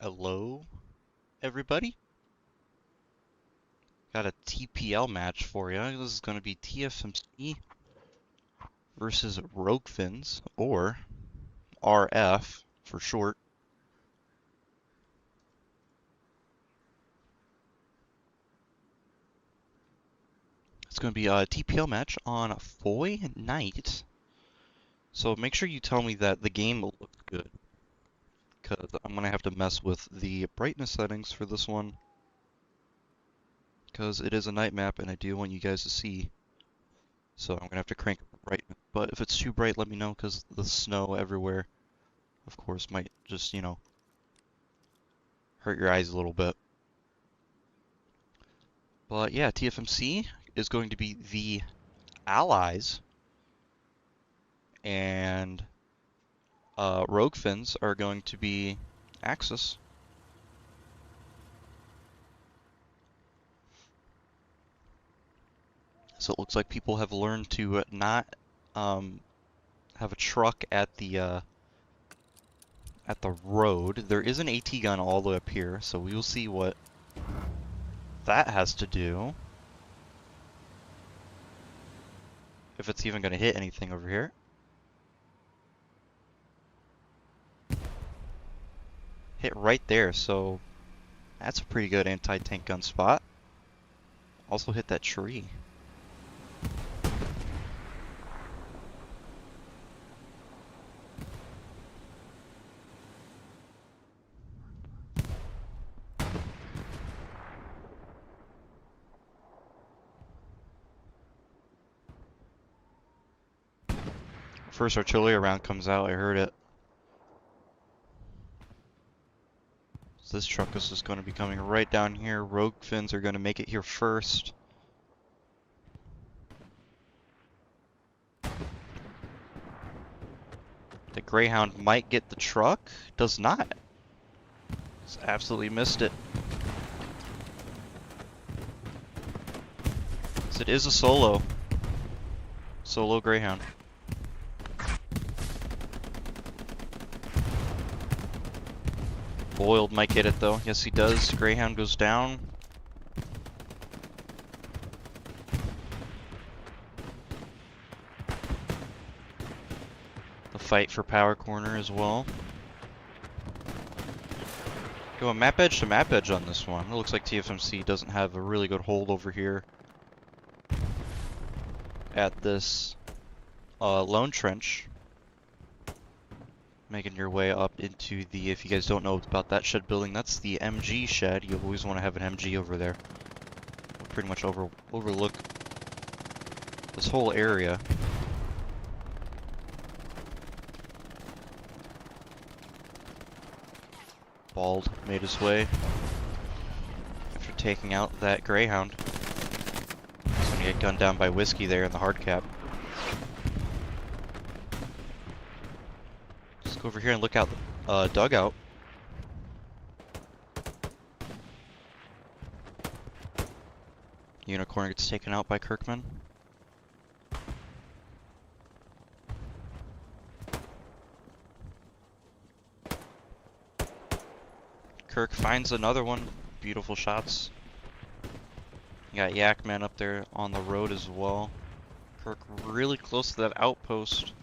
Hello, everybody. Got a TPL match for you. This is going to be TFMC versus Rogue Fins, or RF for short. It's going to be a TPL match on Foy-Night. So make sure you tell me that the game will look good, because I'm going to have to mess with the brightness settings for this one, because it is a night map and I do want you guys to see. So I'm going to have to crank up the brightness. But if it's too bright, let me know, because the snow everywhere, of course, might just, hurt your eyes a little bit. But yeah, TFMC is going to be the Allies, and Rogue Fins are going to be Axis. So it looks like people have learned to not have a truck at the road. There is an AT gun all the way up here, so we will see what that has to do. If it's even going to hit anything over here. Hit right there, so that's a pretty good anti-tank gun spot. Also hit that tree. First artillery round comes out, I heard it. So this truck is just going to be coming right down here. Rogue Fins are going to make it here first. The Greyhound might get the truck. Does not. Just absolutely missed it. So it is a solo. Solo Greyhound. Boiled might get it though. Yes, he does. Greyhound goes down. The fight for power corner as well. Going map edge to map edge on this one. It looks like TFMC doesn't have a really good hold over here at this lone trench. Making your way up into the, if you guys don't know about that shed building, that's the MG shed. You always want to have an MG over there. We'll pretty much overlook this whole area. Bald made his way after taking out that Greyhound. He's gonna get gunned down by Whiskey there in the hard cap. Over here and look out the dugout. Unicorn gets taken out by Kirkman. Kirk finds another one. Beautiful shots. You got Yakman up there on the road as well. Kirk really close to that outpost.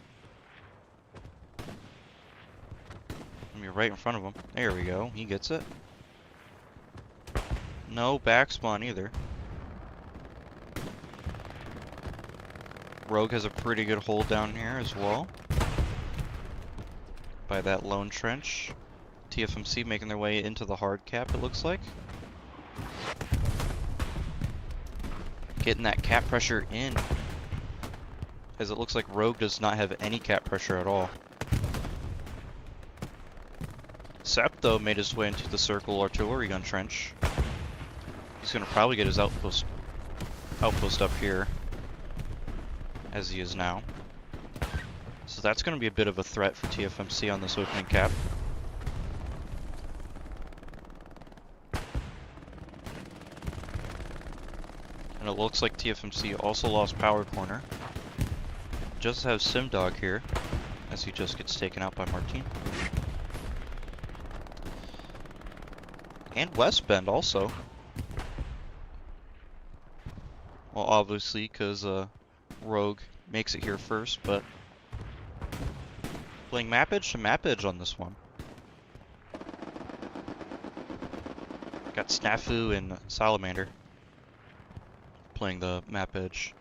Right in front of him. There we go. He gets it. No backspawn either. Rogue has a pretty good hold down here as well. By that lone trench. TFMC making their way into the hard cap, it looks like. Getting that cap pressure in. As it looks like Rogue does not have any cap pressure at all. Sepp, though, made his way into the circle artillery gun trench. He's going to probably get his outpost up here, as he is now. So that's going to be a bit of a threat for TFMC on this opening cap. And it looks like TFMC also lost power corner. Just has Simdog here, as he just gets taken out by Martin. And West Bend also. Well, obviously, because Rogue makes it here first, but playing map edge to map edge on this one. Got Snafu and Salamander playing the map edge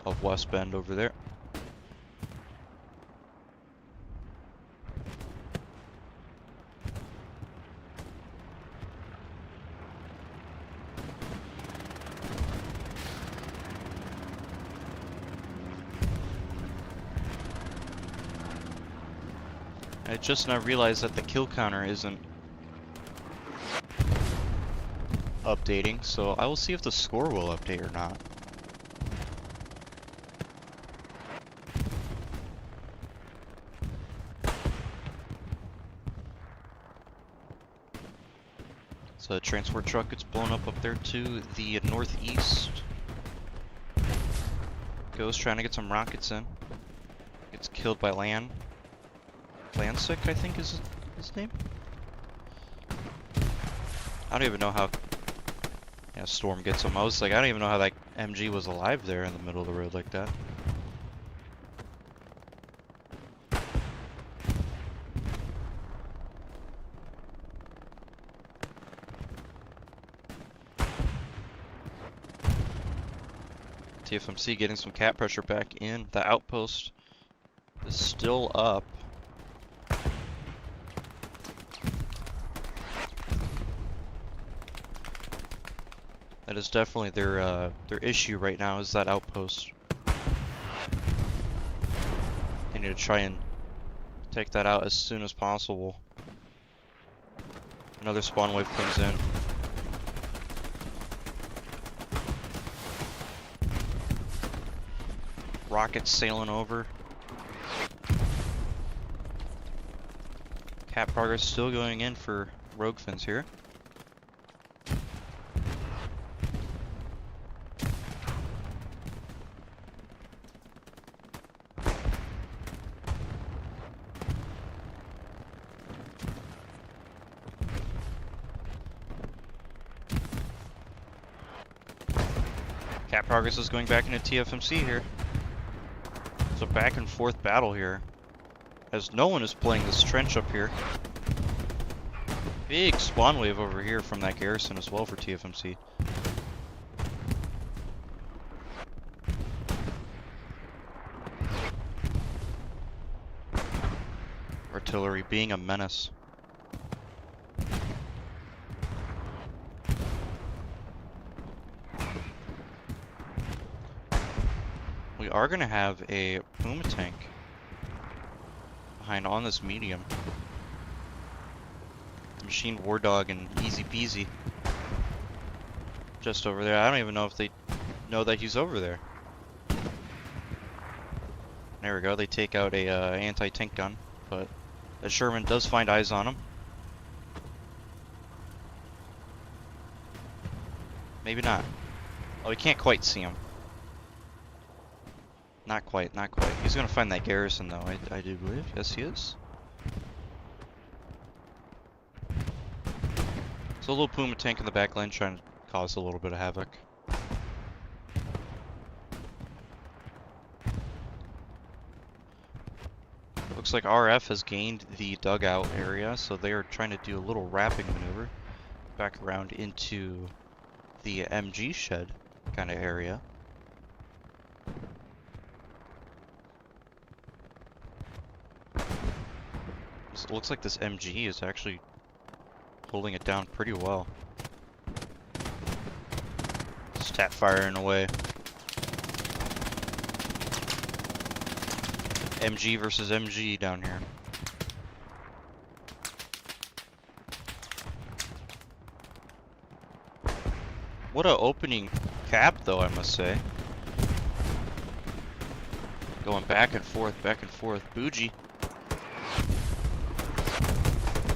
of West Bend over there. I just now realized that the kill counter isn't updating, so I will see if the score will update or not. So the transport truck gets blown up there to the northeast. Goes trying to get some rockets in. Gets killed by Lansick, I think is his name. I don't even know how. Yeah, Storm gets him. I was like, I don't even know how that MG was alive there in the middle of the road like that. TFMC getting some cap pressure back in. The outpost is still up. That is definitely their issue right now, is that outpost. They need to try and take that out as soon as possible. Another spawn wave comes in. Rockets sailing over. Cap progress still going in for Rogue Fins here. Cap progress is going back into TFMC here. It's a back and forth battle here, as no one is playing this trench up here. Big spawn wave over here from that garrison as well for TFMC. Artillery being a menace. We are going to have a Puma tank behind on this medium. Machine War Dog and Easy Peasy just over there. I don't even know if they know that he's over there. There we go. They take out a anti-tank gun, but the Sherman does find eyes on him. Maybe not. Oh, we can't quite see him. Not quite, not quite. He's gonna find that garrison though, I do believe. Yes, he is. So a little Puma tank in the back lane trying to cause a little bit of havoc. Looks like RF has gained the dugout area, so they are trying to do a little wrapping maneuver back around into the MG shed kind of area. It looks like this MG is actually holding it down pretty well. Stat firing away. MG versus MG down here. What a opening cap though, I must say. Going back and forth, back and forth. Bougie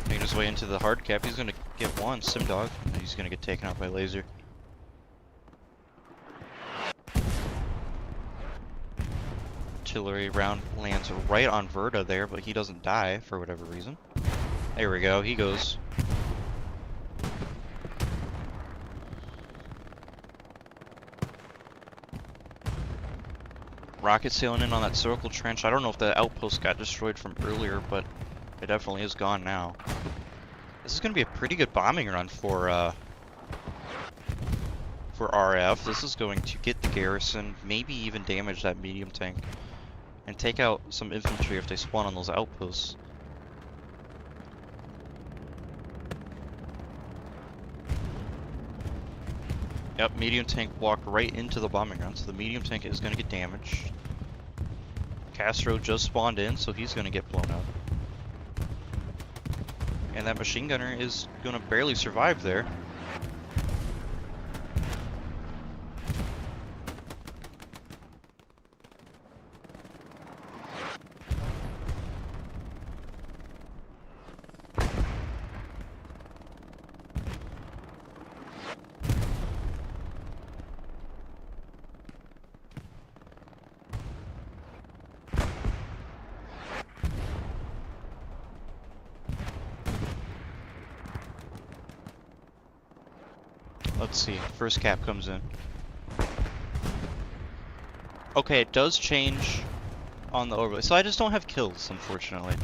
making his way into the hard cap. He's gonna get one, Simdog, and he's gonna get taken out by laser. Artillery round lands right on Verta there, but he doesn't die for whatever reason. There we go, he goes. rocket sailing in on that circle trench. I don't know if the outpost got destroyed from earlier, but it definitely is gone now. This is going to be a pretty good bombing run for RF. This is going to get the garrison, maybe even damage that medium tank, and take out some infantry if they spawn on those outposts. Yep, medium tank walked right into the bombing run, so the medium tank is going to get damaged. Castro just spawned in, so he's going to get blown up. And that machine gunner is going to barely survive there. Let's see, first cap comes in. Okay, it does change on the overlay. So I just don't have kills, unfortunately.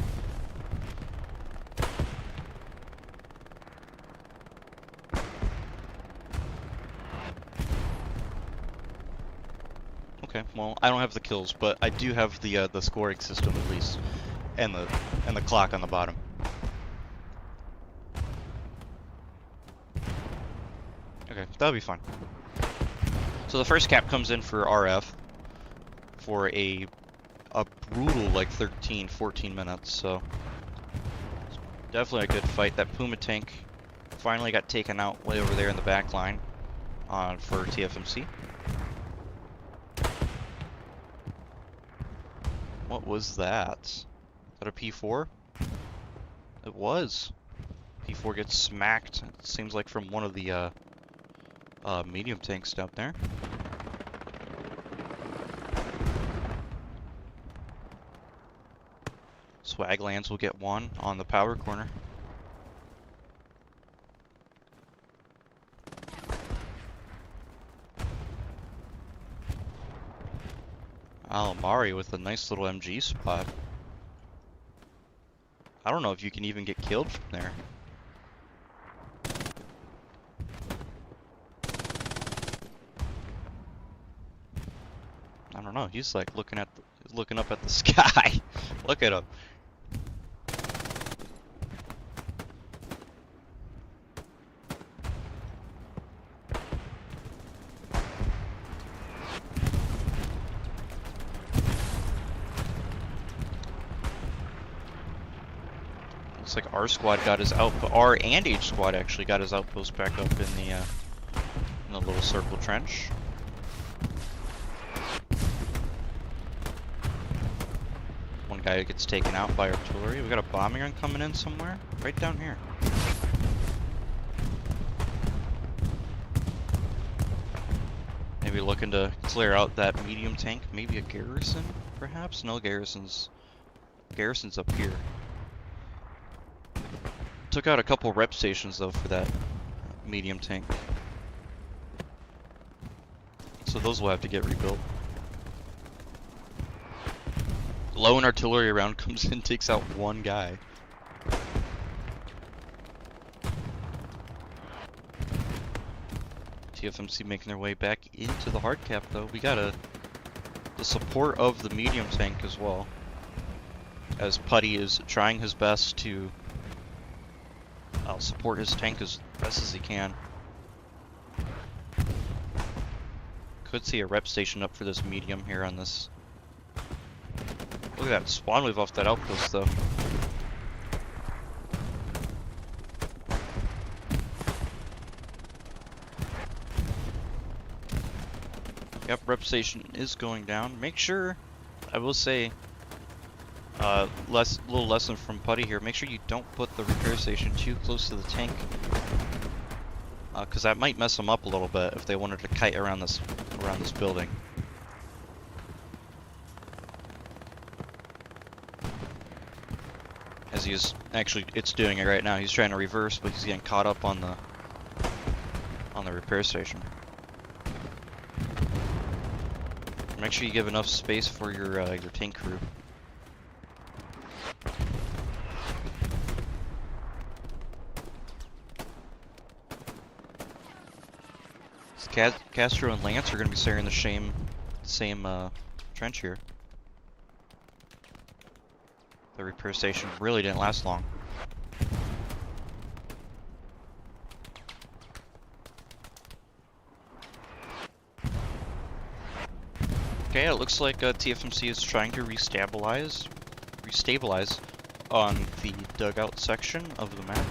Okay, well, I don't have the kills, but I do have the scoring system at least, and the clock on the bottom. Okay, that'll be fine. So the first cap comes in for RF for a brutal like 13-14 minutes, so definitely a good fight. That Puma tank finally got taken out way over there in the back line for TFMC. What was that? Is that a P4? It was. P4 gets smacked, it seems like from one of the medium tanks down there. Swaglands will get one on the power corner. Alamari with a nice little MG spot. I don't know if you can even get killed from there. I don't know. He's like looking up at the sky. Look at him. Looks like our squad got his outpost. R and H squad actually got his outpost back up in the little circle trench. One guy gets taken out by artillery. We got a bombing run coming in somewhere, right down here. Maybe looking to clear out that medium tank. Maybe a garrison, perhaps? No, garrison's up here. Took out a couple rep stations though for that medium tank, so those will have to get rebuilt. Lone artillery round comes in, takes out one guy. TFMC making their way back into the hard cap though. We got the support of the medium tank as well, as Putty is trying his best to support his tank as best as he can. Could see a rep station up for this medium here on this. Look at that spawn wave off that outpost though. Yep, rep station is going down. Make sure, I will say, little lesson from Putty here. Make sure you don't put the repair station too close to the tank, because that might mess them up a little bit if they wanted to kite around this building. As he is actually, it's doing it right now. He's trying to reverse, but he's getting caught up on the repair station. Make sure you give enough space for your tank crew. Castro and Lance are going to be sharing the same trench here. The repair station really didn't last long. Okay, it looks like TFMC is trying to restabilize on the dugout section of the map.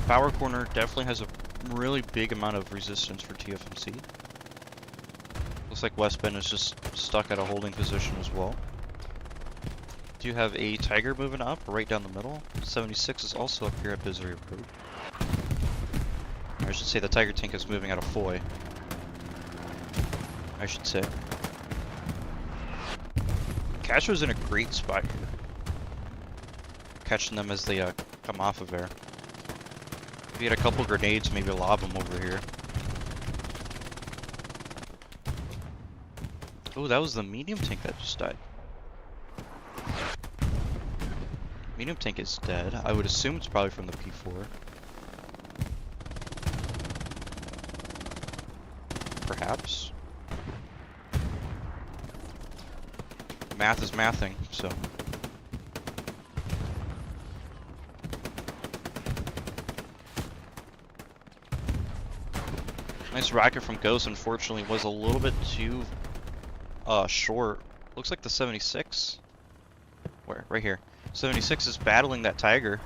Power corner definitely has a really big amount of resistance for TFMC. Looks like West Bend is just stuck at a holding position as well. Do you have a Tiger moving up right down the middle? 76 is also up here at Misery Road. I should say the Tiger tank is moving out of Foy. I should say. Castro's in a great spot here. Catching them as they come off of there. If you had a couple grenades, maybe lob them over here. Oh, that was the medium tank that just died. Medium tank is dead. I would assume it's probably from the P4. Perhaps. Math is mathing, so. Nice rocket from Ghost, unfortunately, was a little bit too short. Looks like the 76. Where? Right here. 76 is battling that Tiger.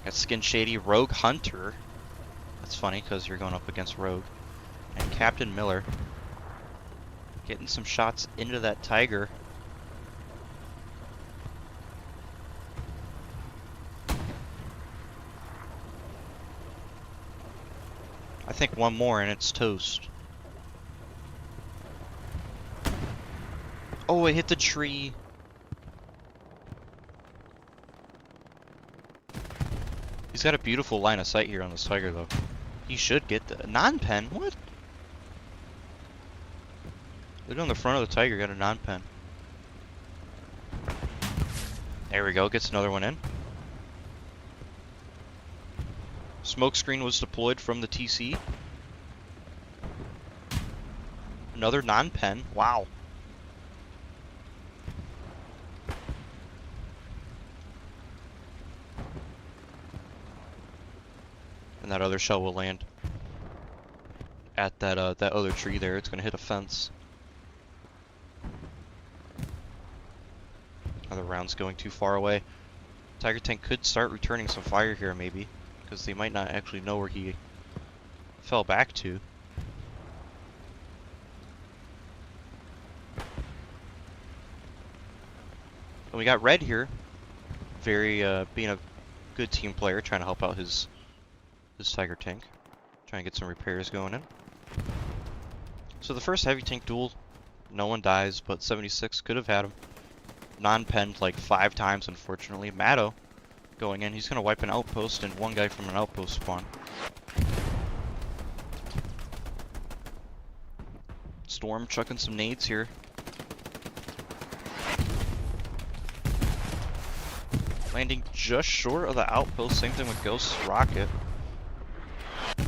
Got Skin Shady, Rogue Hunter. That's funny because you're going up against Rogue. And Captain Miller. Getting some shots into that Tiger. I think one more and it's toast. Oh, it hit the tree. He's got a beautiful line of sight here on this Tiger, though. He should get the non-pen. What? Look on the front of the Tiger, got a non-pen. There we go, gets another one in. Smoke screen was deployed from the TC. Another non-pen. Wow. And that other shell will land at that other tree there. It's gonna hit a fence. Other rounds going too far away. Tiger tank could start returning some fire here, maybe, because they might not actually know where he fell back to. And we got Red here, very being a good team player, trying to help out his Tiger tank, trying to get some repairs going in. So the first heavy tank duel, no one dies, but 76 could have had him. Non-penned like 5 times, unfortunately. Matto going in, he's gonna wipe an outpost and one guy from an outpost spawn. Storm chucking some nades here. Landing just short of the outpost, same thing with Ghost's rocket.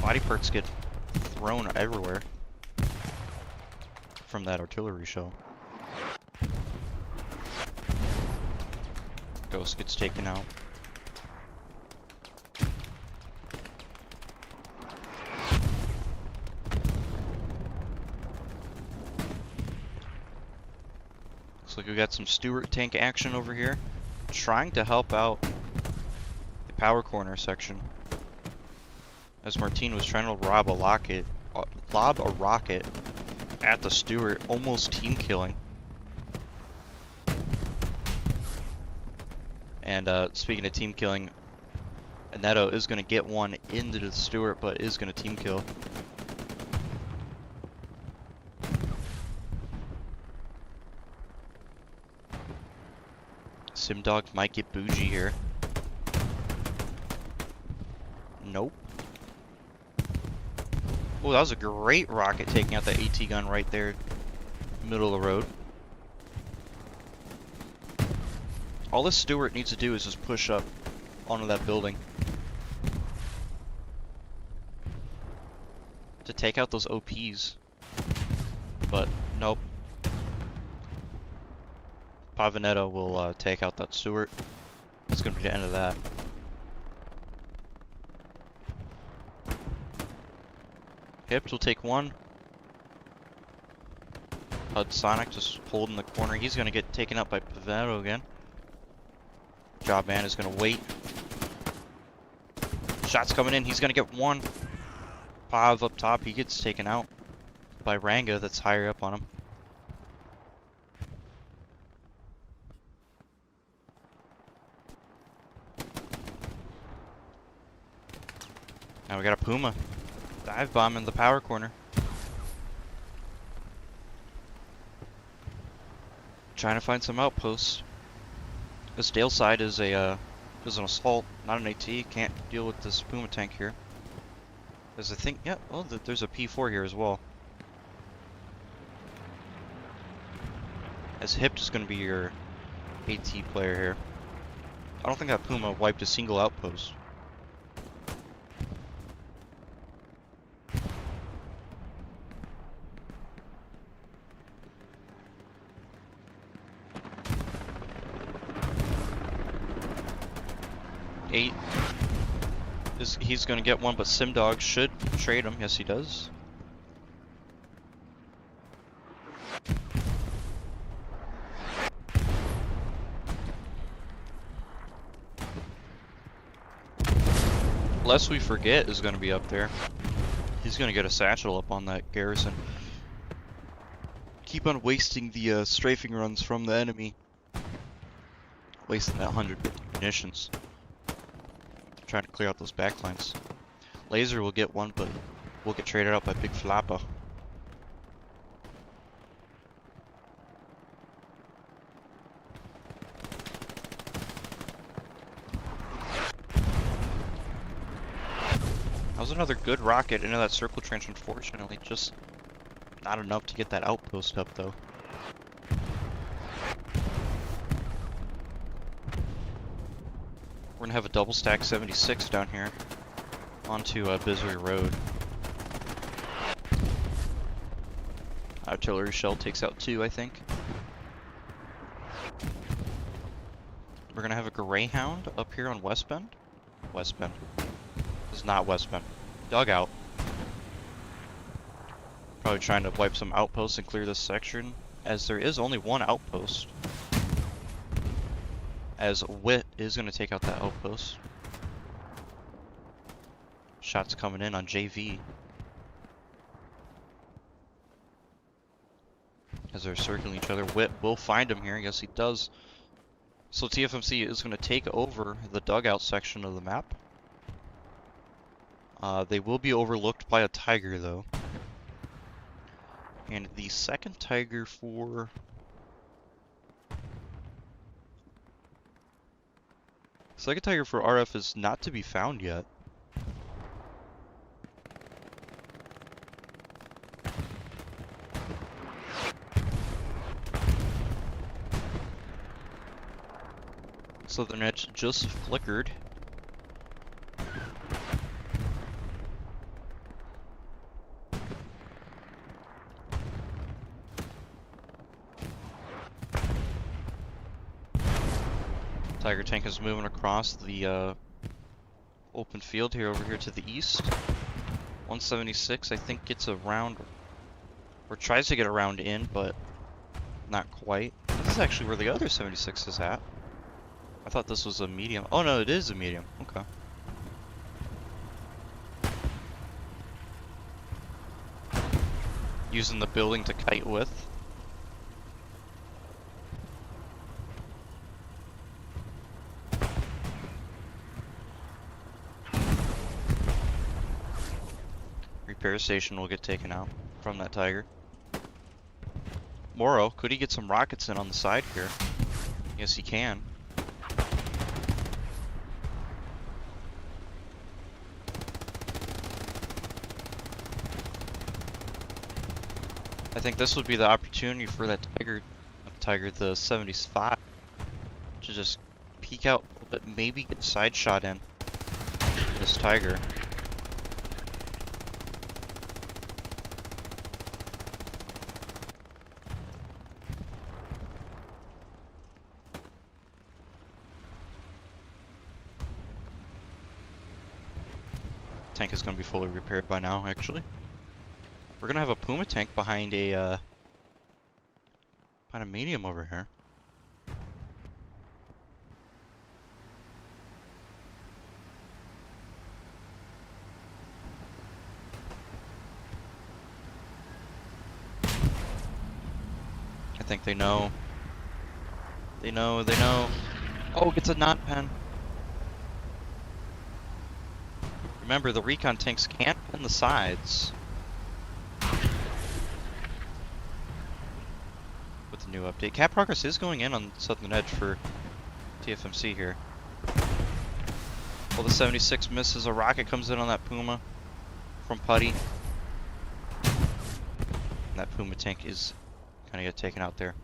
Body perks get thrown everywhere from that artillery shell. Ghost gets taken out. Looks like we got some Stewart tank action over here, trying to help out the power corner section. As Martine was trying to lob a rocket at the Stewart, almost team killing. And speaking of team killing, Neto is going to get one into the Stewart, but is going to team kill. Simdog might get bougie here. Nope. Oh, that was a great rocket taking out that AT gun right there, middle of the road. All this Stewart needs to do is just push up onto that building to take out those OPs. But nope. Pavanetta will take out that Stewart. That's going to be the end of that. Hips will take one. Sonic just holding the corner. He's going to get taken out by Pavanetta again. Jobman is going to wait. Shots coming in. He's going to get one. Pav up top. He gets taken out by Ranga that's higher up on him. Now we got a Puma. Dive bomb in the power corner. Trying to find some outposts. This Dale side is an assault, not an AT. Can't deal with this Puma tank here. There's a thing, yeah, well, there's a P4 here as well. As Hipped is going to be your AT player here. I don't think that Puma wiped a single outpost. Eight. He's going to get one, but Simdog should trade him. Yes, he does. Lest We Forget is going to be up there. He's going to get a satchel up on that garrison. Keep on wasting the strafing runs from the enemy. Wasting that 150 munitions. Trying to clear out those backlines. Laser will get one, but will get traded out by Big Flappa. That was another good rocket into that circle trench, unfortunately. Just not enough to get that outpost up, though. We're gonna have a double stack 76 down here onto Bizory Road. Artillery shell takes out two, I think. We're gonna have a Greyhound up here on West Bend. West Bend. This is not West Bend. Dugout. Probably trying to wipe some outposts and clear this section, as there is only one outpost. As Wit is going to take out that outpost. Shots coming in on JV. As they're circling each other. Wit will find him here. Yes, he does. So TFMC is going to take over the dugout section of the map. They will be overlooked by a Tiger, though. And the second Tiger for... Second Tiger for RF is not to be found yet. Southern Edge just flickered. Tiger tank is moving across the open field here over here to the east. 176 I think gets around, or tries to get around in, but not quite. This is actually where the other 76 is at. I thought this was a medium. Oh no, it is a medium. Okay. Using the building to kite with. Repair station will get taken out from that Tiger. Moro, could he get some rockets in on the side here? Yes, he can. I think this would be the opportunity for that the 75, to just peek out a little bit, maybe get a side shot in this Tiger. Tank is going to be fully repaired by now, actually. We're going to have a Puma tank behind a medium over here. I think they know. They know. Oh, gets a knot pen. Remember, the recon tanks can't pin the sides. With the new update. Cap progress is going in on Southern Edge for TFMC here. Well, the 76 misses. A rocket comes in on that Puma from Putty. And that Puma tank is gonna get taken out there.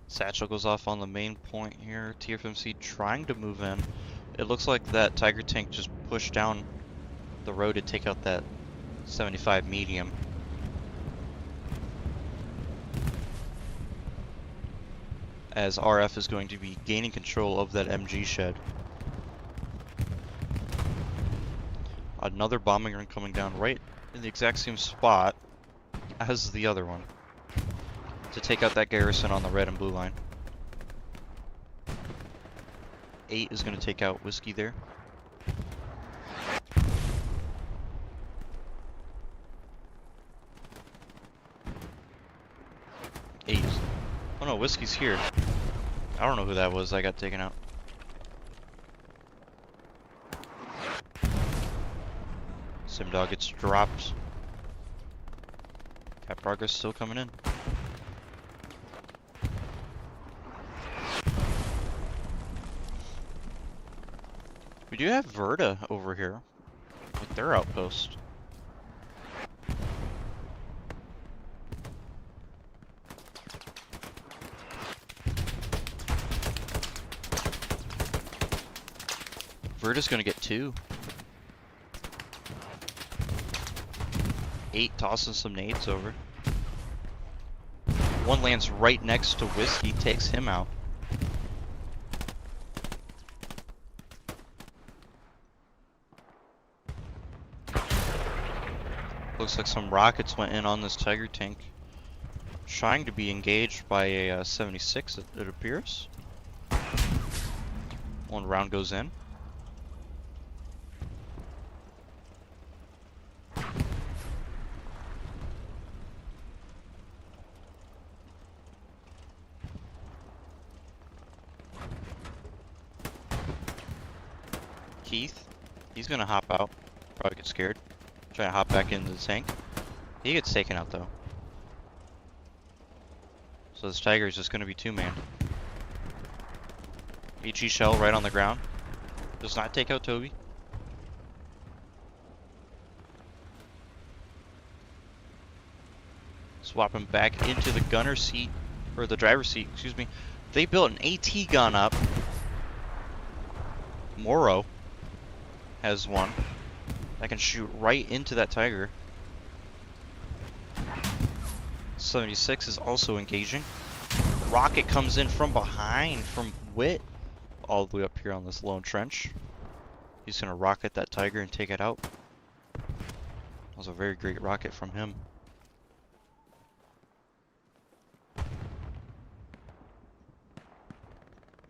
Satchel goes off on the main point here. TFMC trying to move in. It looks like that Tiger tank just pushed down the road to take out that 75 medium. As RF is going to be gaining control of that MG shed. Another bombing run coming down right in the exact same spot as the other one, to take out that garrison on the red and blue line. 8 is going to take out Whiskey there. Eight. Oh no, Whiskey's here. I don't know who that was that got taken out. Simdog gets dropped. Cap progress still coming in. We do have Verta over here with their outpost. Verta's gonna get 2. 8 tossing some nades over. 1 lands right next to Whiskey, takes him out. Looks like some rockets went in on this Tiger tank. Trying to be engaged by a 76, it appears. 1 round goes in. Keith, he's gonna hop out. Probably get scared. Try to hop back into the tank. He gets taken out though. So this Tiger is just gonna be 2-man. HE shell right on the ground. Does not take out Toby. Swap him back into the gunner seat, or the driver's seat, excuse me. They built an AT gun up. Morrow has one that can shoot right into that Tiger. 76 is also engaging. Rocket comes in from behind from Wit all the way up here on this lone trench. He's gonna rocket that Tiger and take it out. That was a very great rocket from him.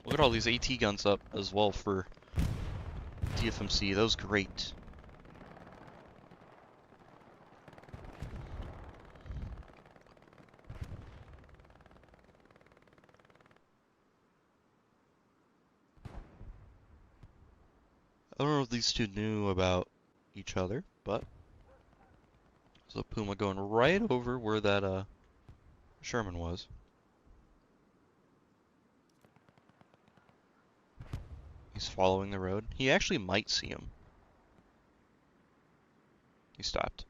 Look at all these AT guns up as well for TFMC. That was great. I don't know if these two knew about each other, but so Puma going right over where that Sherman was. He's He's following the road. He actually might see him. He stopped.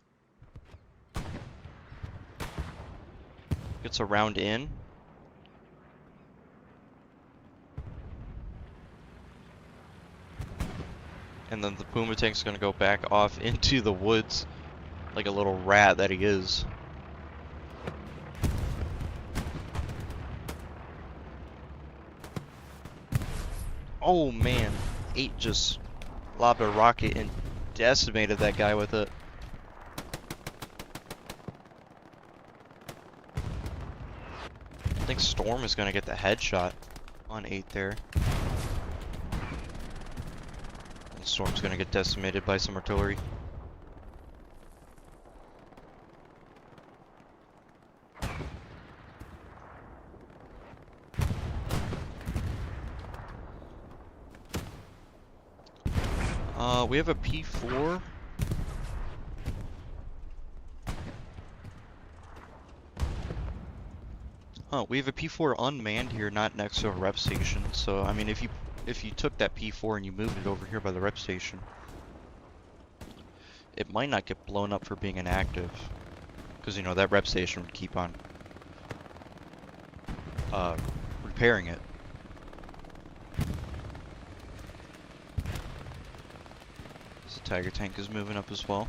Gets a round in. And then the Puma tank's gonna go back off into the woods like a little rat that he is. Oh man, 8 just lobbed a rocket and decimated that guy with it. I think Storm is gonna get the headshot on 8 there. And Storm's gonna get decimated by some artillery. We have a P4. We have a P4 unmanned here, not next to a rep station. So, I mean, if you took that P4 and you moved it over here by the rep station, it might not get blown up for being inactive, because, you know, that rep station would keep on repairing it. This Tiger tank is moving up as well.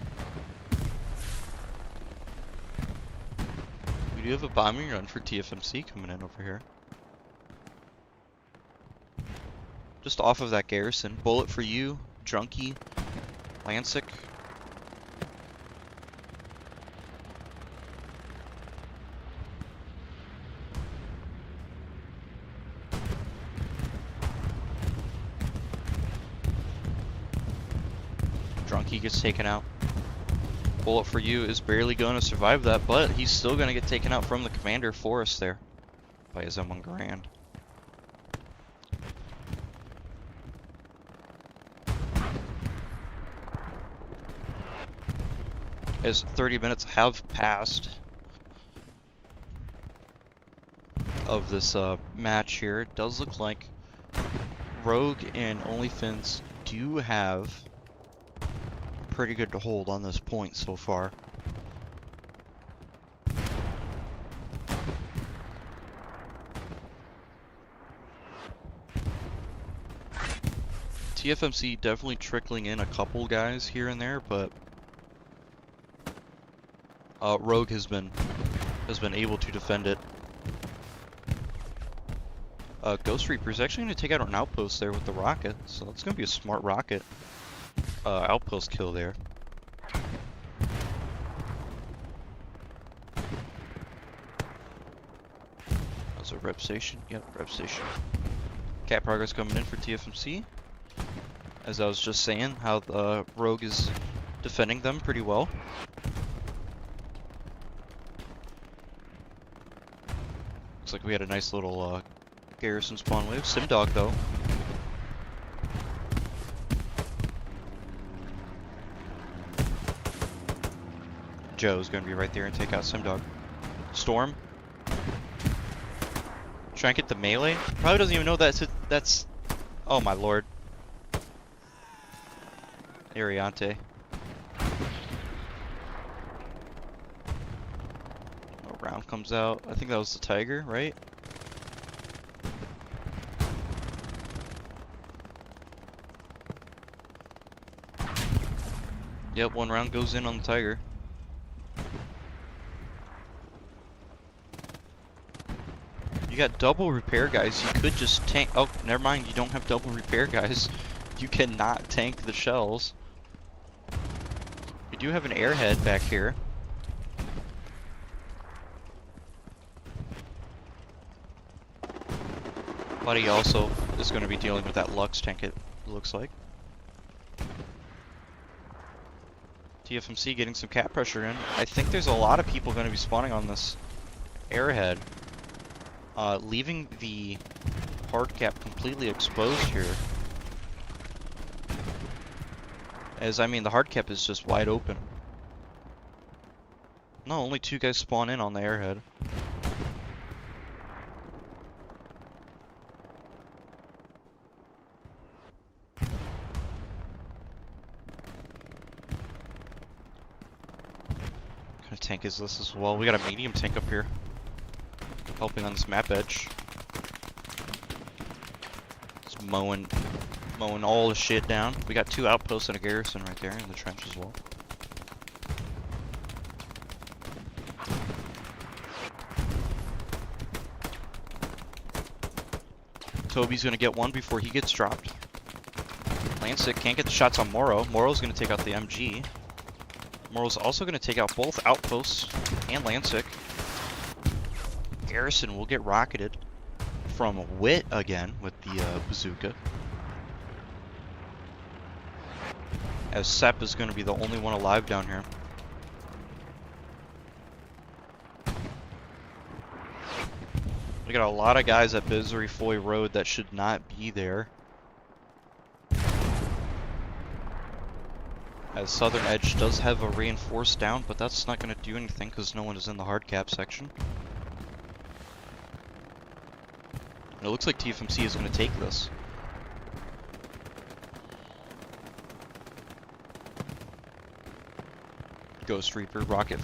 We do have a bombing run for TFMC coming in over here. Just off of that garrison. Bullet for you, Drunky, Lancic. Drunky gets taken out. Bullet for you is barely going to survive that, but he's still going to get taken out from the commander for us there by his M1 Grand. As 30 minutes have passed of this match here, it does look like Rogue and OnlyFins do have pretty good to hold on this point so far. TFMC definitely trickling in a couple guys here and there, but Rogue has been able to defend it. Ghost Reaper is actually going to take out an outpost there with the rocket, so that's going to be a smart rocket outpost kill there. That's a rep station. Yep, rep station. Cat progress coming in for TFMC. As I was just saying, how the Rogue is defending them pretty well. Looks like we had a nice little garrison spawn wave. Simdog though. Joe's gonna be right there and take out Simdog. Storm. Try and get the melee. Probably doesn't even know that's. Oh my lord. Ariante. Oh, round comes out. I think that was the Tiger, right? Yep, one round goes in on the Tiger. You got double repair guys, you could just tank. Oh, never mind, you don't have double repair guys. You cannot tank the shells. We do have an airhead back here. But he also is going to be dealing with that Lux tank, it looks like. TFMC getting some cap pressure in. I think there's a lot of people going to be spawning on this airhead. Leaving the hard cap completely exposed here. As, I mean, the hard cap is just wide open. No, only 2 guys spawn in on the airhead. tank is this as well? We got a medium tank up here, helping on this map edge. It's mowing all the shit down. We got 2 outposts and a garrison right there in the trench as well. Toby's gonna get one before he gets dropped. Lancet can't get the shots on Morrow. Morrow's gonna take out the MG. Morrow's also gonna take out both outposts and Lancet. Garrison will get rocketed from Wit again with the bazooka. As Sepp is gonna be the only one alive down here. We got a lot of guys at Bizary Foy Road that should not be there. As Southern Edge does have a reinforced down, but that's not going to do anything because no one is in the hard cap section. And it looks like TFMC is going to take this. Ghost Reaper rocket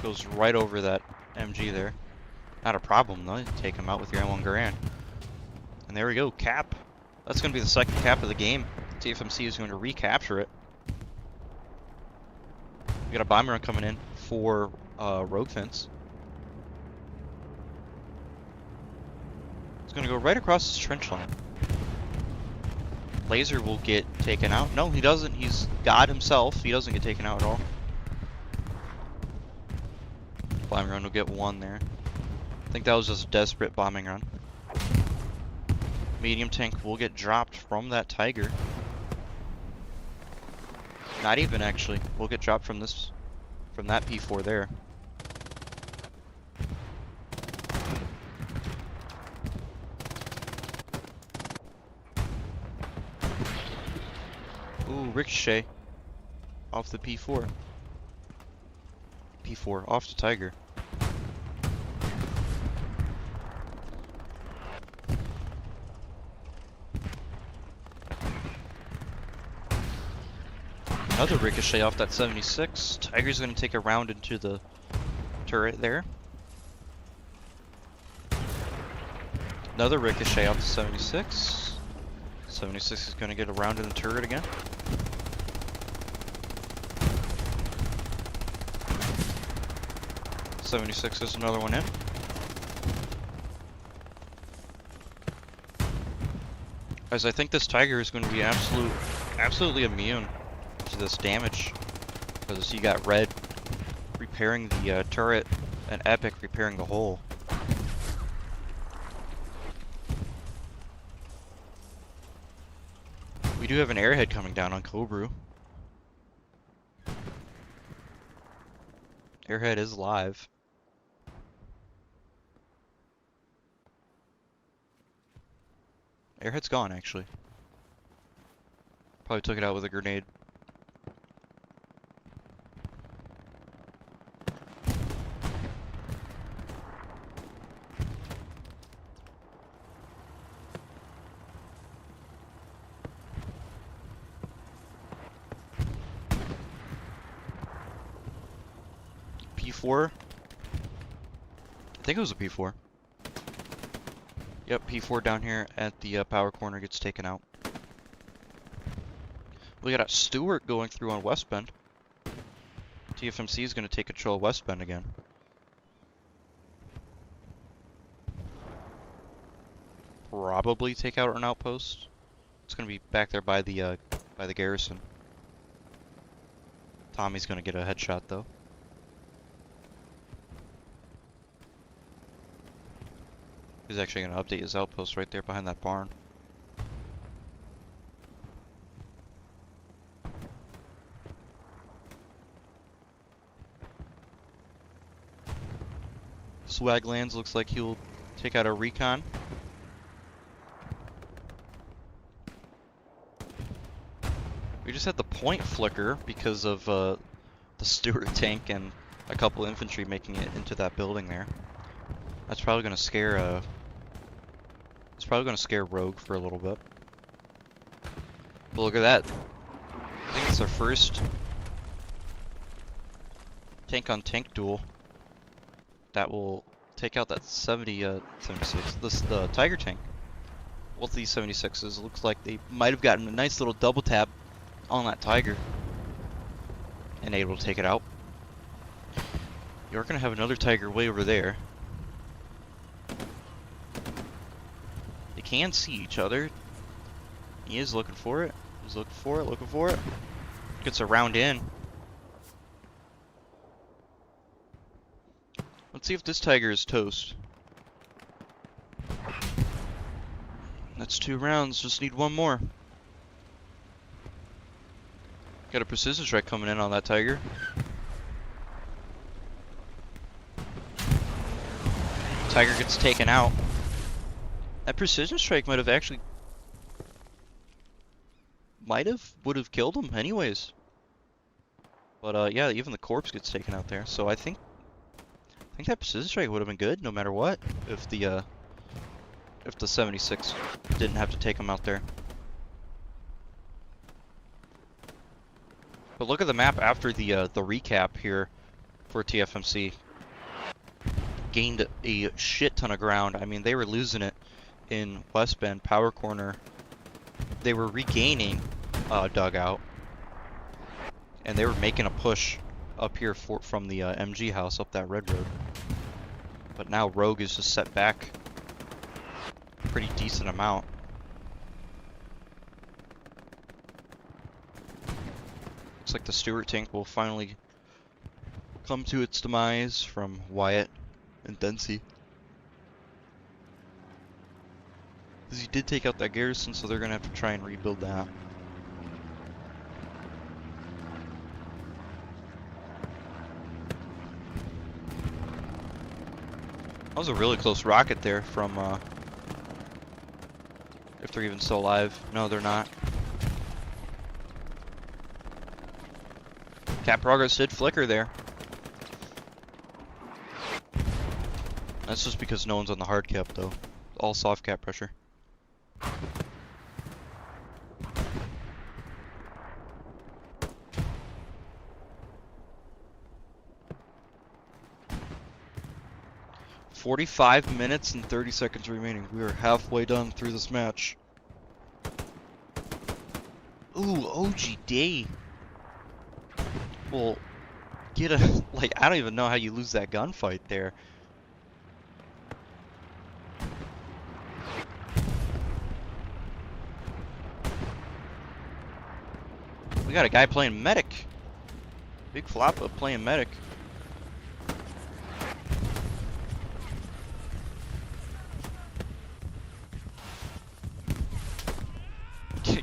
goes right over that MG there. Not a problem though, take him out with your M1 Garand. And there we go, cap. That's going to be the second cap of the game. TFMC is going to recapture it. We got a bomber run coming in for Rogue Fence. It's going to go right across this trench line. Laser will get taken out. No, he doesn't. He's God himself. He doesn't get taken out at all. Bombing run will get 1 there. I think that was just a desperate bombing run. Medium tank will get dropped from that Tiger. Not even actually. We'll get dropped from that P4 there. Ooh, ricochet off the P4. P4 off the Tiger. Another ricochet off that 76. Tiger's going to take a round into the turret there. Another ricochet off the 76. 76 is going to get a round in the turret again. .76 is another one in. As I think this Tiger is going to be absolutely immune to this damage, because you got Red repairing the turret and Epic repairing the hull. We do have an airhead coming down on Cobru. Airhead is live. Airhead's gone actually. Probably took it out with a grenade. P4. I think it was a P4. Yep, P4 down here at the power corner gets taken out. We got a Stewart going through on West Bend. TFMC is going to take control of West Bend again. Probably take out an outpost. It's going to be back there by the garrison. Tommy's going to get a headshot though. He's actually going to update his outpost right there behind that barn. Swaglands looks like he'll take out a recon. We just had the point flicker because of the Stewart tank and a couple infantry making it into that building there. That's probably going to scare it's probably going to scare Rogue for a little bit. But look at that. I think it's our first tank on tank duel that will take out that 76. The Tiger tank. Both of these 76s looks like they might have gotten a nice little double tap on that Tiger and able to take it out. You're gonna have another Tiger way over there. They can see each other. He is looking for it. He's looking for it, looking for it. Gets a round in. Let's see if this Tiger is toast. That's 2 rounds, just need 1 more. Got a precision strike coming in on that Tiger. Tiger gets taken out. That precision strike would have killed him anyways. But yeah, even the corpse gets taken out there. So I think that precision strike would have been good no matter what if the 76 didn't have to take him out there. But look at the map after the recap here for TFMC. Gained a shit ton of ground. I mean, they were losing it in West Bend, Power Corner. They were regaining dugout, and they were making a push up here from the MG house up that red road. But now Rogue is just set back a pretty decent amount. Looks like the Stewart tank will finally come to its demise from Wyatt and Dempsey. Because he did take out that garrison, so they're going to have to try and rebuild that. That was a really close rocket there from, if they're even still alive. No, they're not. Cap progress did flicker there. That's just because no one's on the hard cap though. All soft cap pressure. "45 minutes and 30 seconds remaining. We are halfway done through this match." Ooh, OG Day. Well, get a like I don't even know how you lose that gunfight there. We got a guy playing medic. Big Floppa playing medic.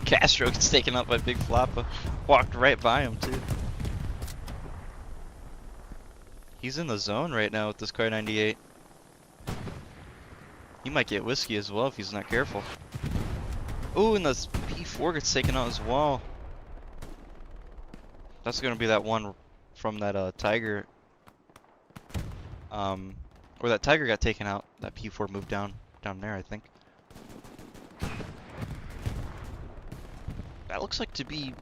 Castro gets taken out by Big Floppa. Walked right by him too. He's in the zone right now with this Car 98. He might get whiskey as well if he's not careful. Ooh, and the P4 gets taken out as well. That's gonna be that one from that Tiger. Where that Tiger got taken out. That P4 moved down there, I think. That looks like to be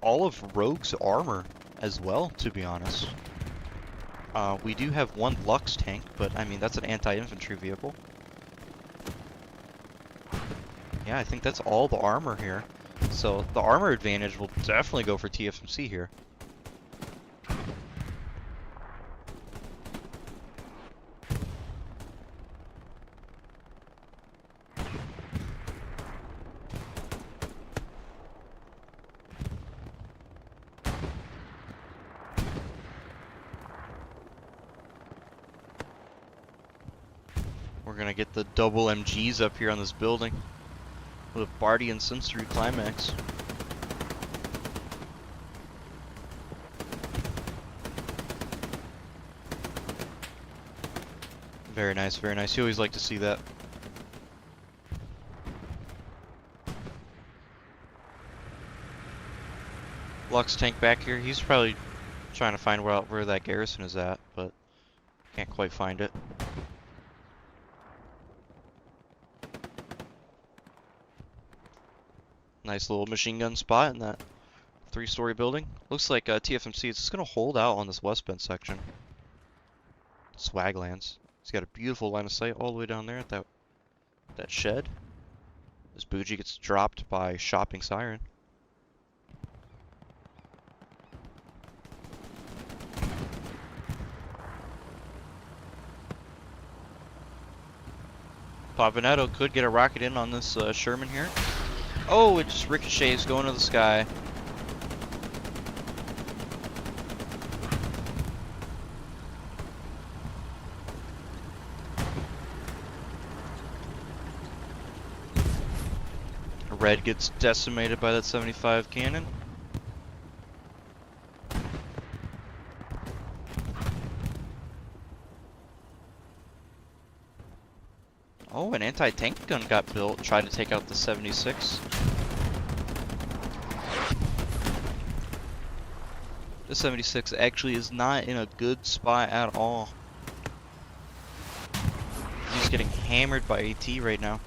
all of Rogue's armor as well, to be honest. We do have one Lux tank, but I mean that's an anti-infantry vehicle. Yeah, I think that's all the armor here. So the armor advantage will definitely go for TFMC here. We're gonna get the double MGs up here on this building with a Barty and Sensory Climax. Very nice, very nice. You always like to see that. Lux tank back here. He's probably trying to find where that garrison is at, but can't quite find it. Nice little machine gun spot in that three-story building. Looks like TFMC is just gonna hold out on this West Bend section. Swaglands. He's got a beautiful line of sight all the way down there at that shed. This bougie gets dropped by Shopping Siren. Pavanetto could get a rocket in on this Sherman here. Oh, it just ricochets going to the sky. Red gets decimated by that 75 cannon. Oh, an anti-tank gun got built, tried to take out the 76. The 76 actually is not in a good spot at all. He's getting hammered by AT right now.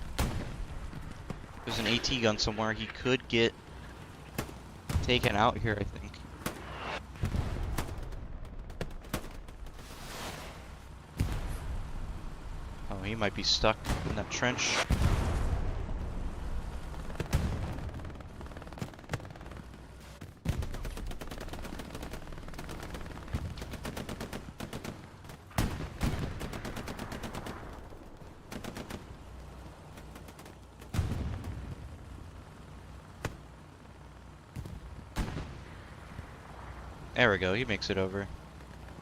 There's an AT gun somewhere. He could get taken out here, I think. Oh, he might be stuck in that trench. There we go, he makes it over.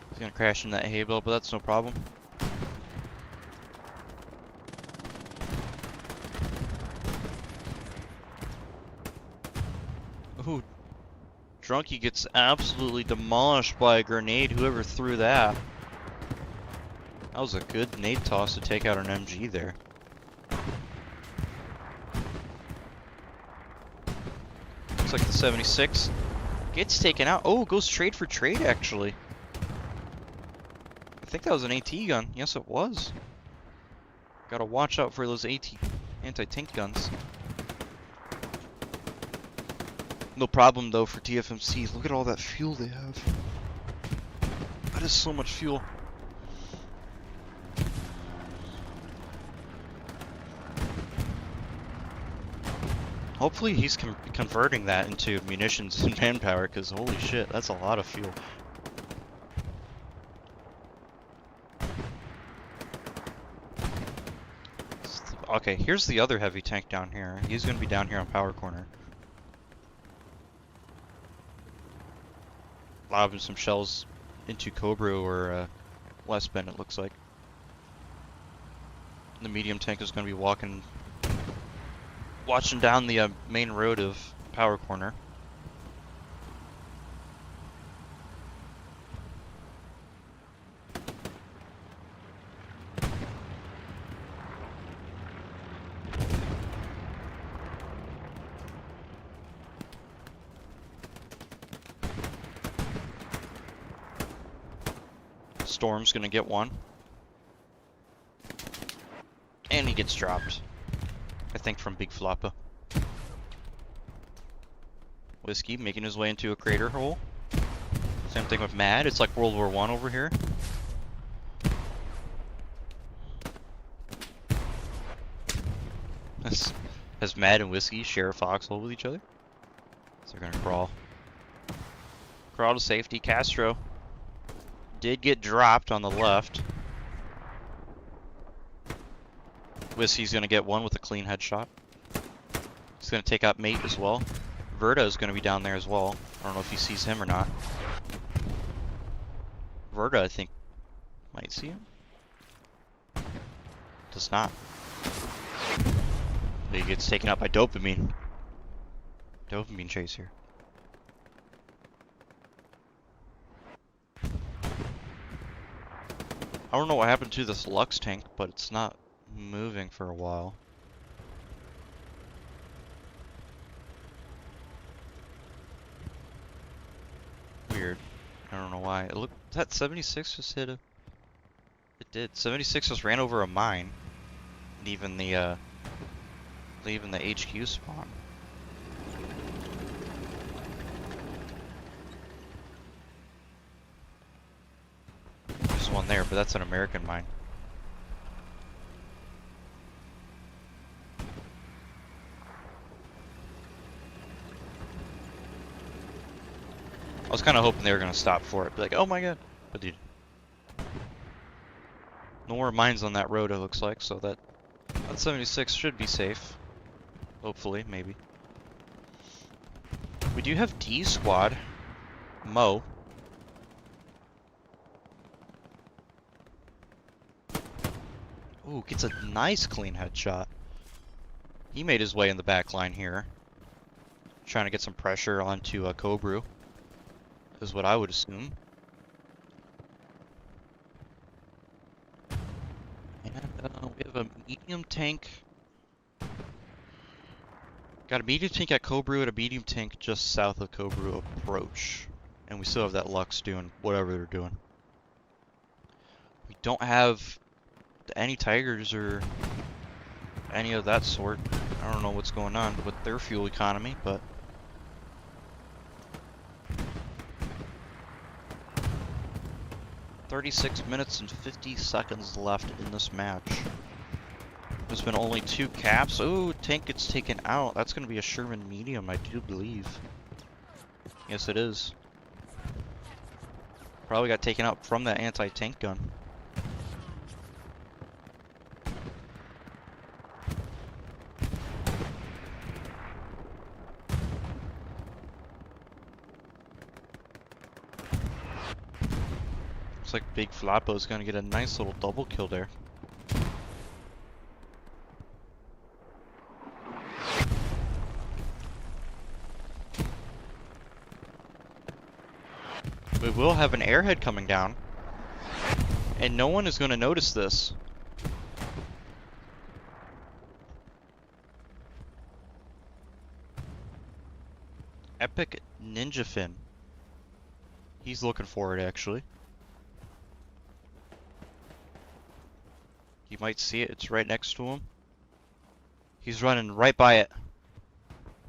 He's gonna crash in that hay bale, but that's no problem. Ooh, Drunky gets absolutely demolished by a grenade, whoever threw that. That was a good nade toss to take out an MG there. Looks like the 76 gets taken out. Oh, goes trade for trade, actually. I think that was an AT gun. Yes, it was. Gotta watch out for those anti-tank guns. No problem, though, for TFMCs. Look at all that fuel they have. That is so much fuel. Hopefully he's converting that into munitions and manpower, because holy shit, that's a lot of fuel. Okay, here's the other heavy tank down here. He's going to be down here on power corner. Lobbing some shells into Cobra or West Bend, it looks like. The medium tank is going to be watching down the main road of power corner. Storm's gonna get one. And he gets dropped. I think from Big Floppa. Whiskey making his way into a crater hole. Same thing with Mad. It's like World War I over here. As Mad and Whiskey share a foxhole with each other. So they're gonna crawl. Crawl to safety. Castro did get dropped on the left. Whiskey's gonna get one with a clean headshot. He's gonna take out Mate as well. Verta is gonna be down there as well. I don't know if he sees him or not. Verta, I think, might see him. Does not. He gets taken out by Dopamine. Dopamine chaser. I don't know what happened to this Lux tank, but it's not moving for a while. Weird. I don't know why. It looked, that 76 just hit a... It did. 76 just ran over a mine. Leaving the HQ spawn. but that's an American mine. I was kind of hoping they were going to stop for it. Be like, oh my god. But dude. No more mines on that road, it looks like, so that 76 should be safe. Hopefully, maybe. We do have D squad. Mo. Ooh, gets a nice clean headshot. He made his way in the back line here. Trying to get some pressure onto Cobru. Is what I would assume. And we have a medium tank. Got a medium tank at Cobru and a medium tank just south of Cobru approach. And we still have that Lux doing whatever they're doing. We don't have any Tigers or any of that sort. I don't know what's going on with their fuel economy, but... 36 minutes and 50 seconds left in this match. There's been only 2 caps. Ooh, tank gets taken out. That's going to be a Sherman medium, I do believe. Yes, it is. Probably got taken out from that anti-tank gun. Looks like Big Floppo's gonna get a nice little double kill there. We will have an airhead coming down, and no one is gonna notice this. Epic Ninja Fin. He's looking for it, actually. You might see it, it's right next to him. He's running right by it.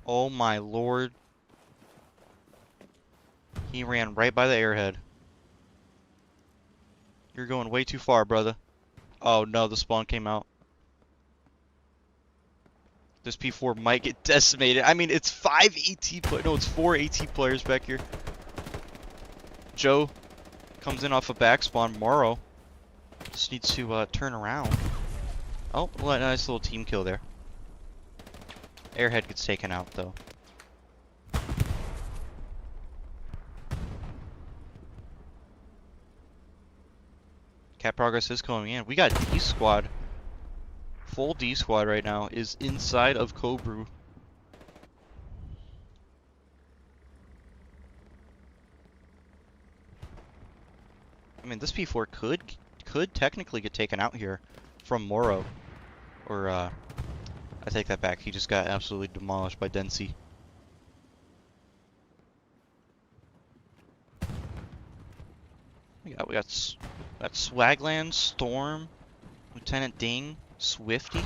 Oh my lord. He ran right by the airhead. You're going way too far, brother. Oh no, the spawn came out. This P4 might get decimated. I mean, it's 5 AT players. No, it's 4 AT players back here. Joe comes in off a back spawn. Morrow just needs to turn around. Oh, nice little team kill there. Airhead gets taken out though. Cat progress is coming in. We got D squad. Full D squad right now is inside of Cobru. I mean, this P4 could technically get taken out here from Morrow. Or, I take that back. He just got absolutely demolished by Densey. We got Swagland, Storm, Lieutenant Ding, Swifty.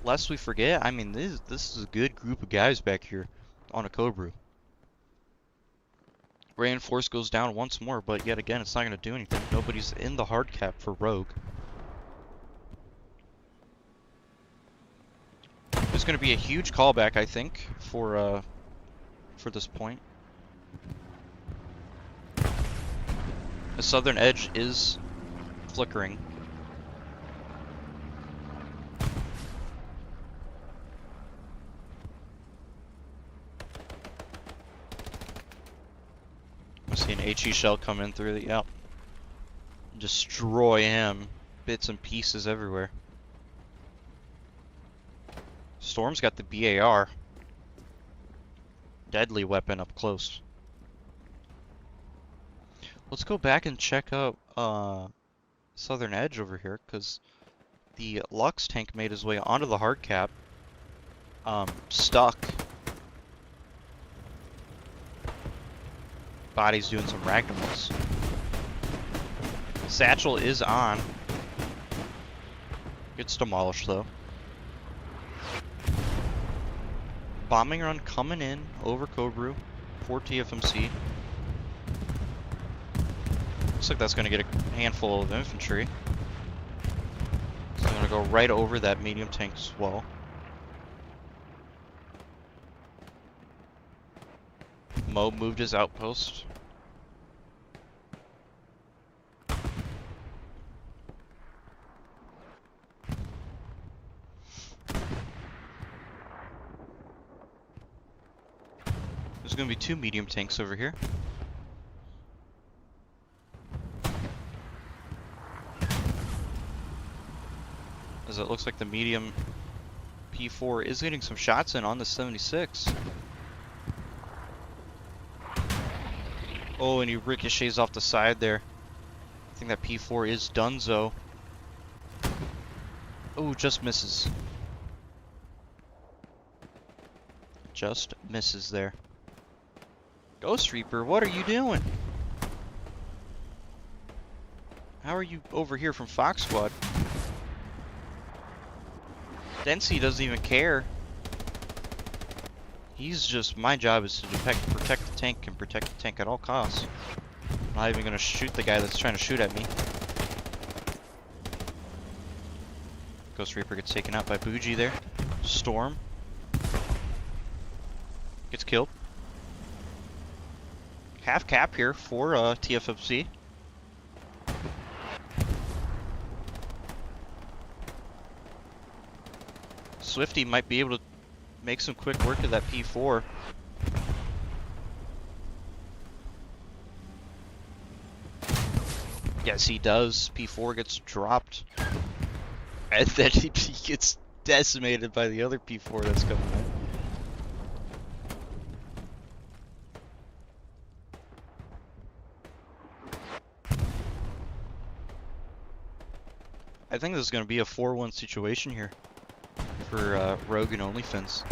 Lest we forget, I mean, this is a good group of guys back here on a Cobru. Reinforce goes down once more, but yet again, it's not going to do anything. Nobody's in the hard cap for Rogue. There's going to be a huge callback, I think, for this point. The southern edge is flickering. I see an HE shell come in through the, yep. Destroy him. Bits and pieces everywhere. Storm's got the BAR. Deadly weapon up close. Let's go back and check out southern edge over here, because the Lux tank made his way onto the hard cap. Stuck. Body's doing some ragdolls. Satchel is on. Gets demolished though. Bombing run coming in over Cobru for TFMC. Looks like that's going to get a handful of infantry. So I'm going to go right over that medium tank as well. Mo moved his outpost. There's going to be 2 medium tanks over here. As it looks like the medium P4 is getting some shots in on the 76. Oh, and he ricochets off the side there. I think that P4 is donezo. Oh, just misses. Just misses there. Ghost Reaper, what are you doing? How are you over here from Fox Squad? Dempsey doesn't even care. He's just, my job is to protect the tank and protect the tank at all costs. I'm not even gonna shoot the guy that's trying to shoot at me. Ghost Reaper gets taken out by Bougie there. Storm gets killed. Half cap here for TFMC. Swifty might be able to make some quick work of that P4. Yes, he does. P4 gets dropped. And then he gets decimated by the other P4 that's coming in. I think this is going to be a 4-1 situation here for Rogue and OnlyFins.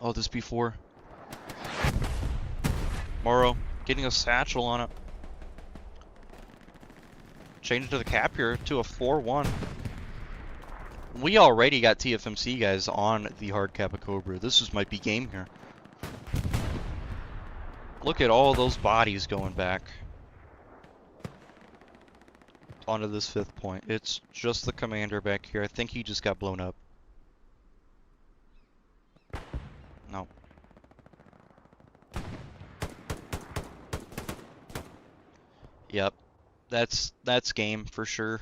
Oh, this P4. Morrow getting a satchel on it. Change to the cap here to a 4-1. We already got TFMC guys on the hard cap of Cobra. This might be game here. Look at all those bodies going back onto this 5th point. It's just the commander back here. I think he just got blown up. No. Yep. That's game for sure.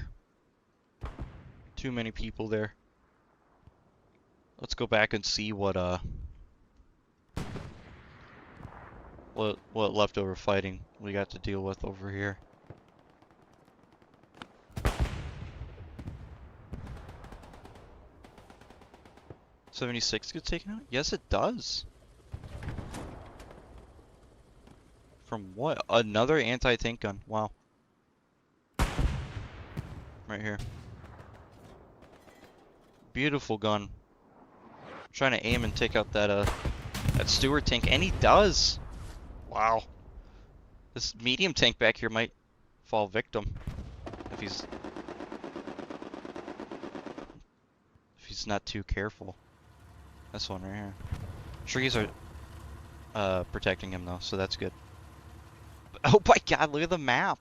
Too many people there. Let's go back and see what leftover fighting we got to deal with over here. '76 gets taken out? Yes, it does. From what? Another anti-tank gun. Wow. Right here. Beautiful gun. Trying to aim and take out that Stewart tank, and he does. Wow. This medium tank back here might fall victim if he's not too careful. This one right here. Trees are protecting him though, so that's good. Oh my god, look at the map.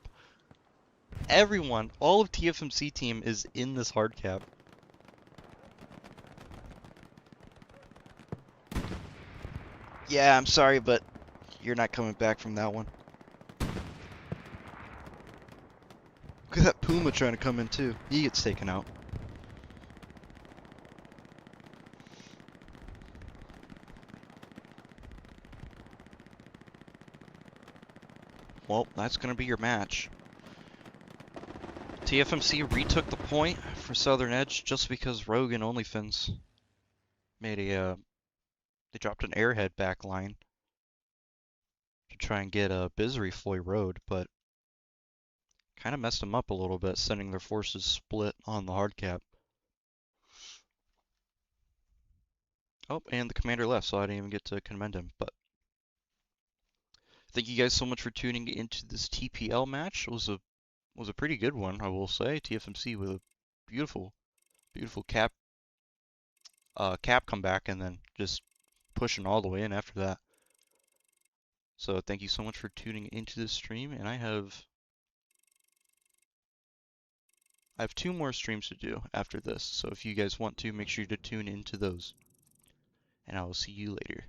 Everyone, all of TFMC team is in this hard cap. Yeah, I'm sorry, but you're not coming back from that one. Look at that Puma trying to come in too. He gets taken out. Well, that's going to be your match. TFMC retook the point for Southern Edge just because Rogue and OnlyFins made a, they dropped an airhead back line to try and get a Bizery Foy Road, but kind of messed them up a little bit, sending their forces split on the hard cap. Oh, and the commander left, so I didn't even get to commend him, but thank you guys so much for tuning into this TPL match. It was was a pretty good one, I will say. TFMC with a beautiful, beautiful cap comeback, and then just pushing all the way in after that. So thank you so much for tuning into this stream, and I have 2 more streams to do after this. So if you guys want to, make sure to tune into those. And I will see you later.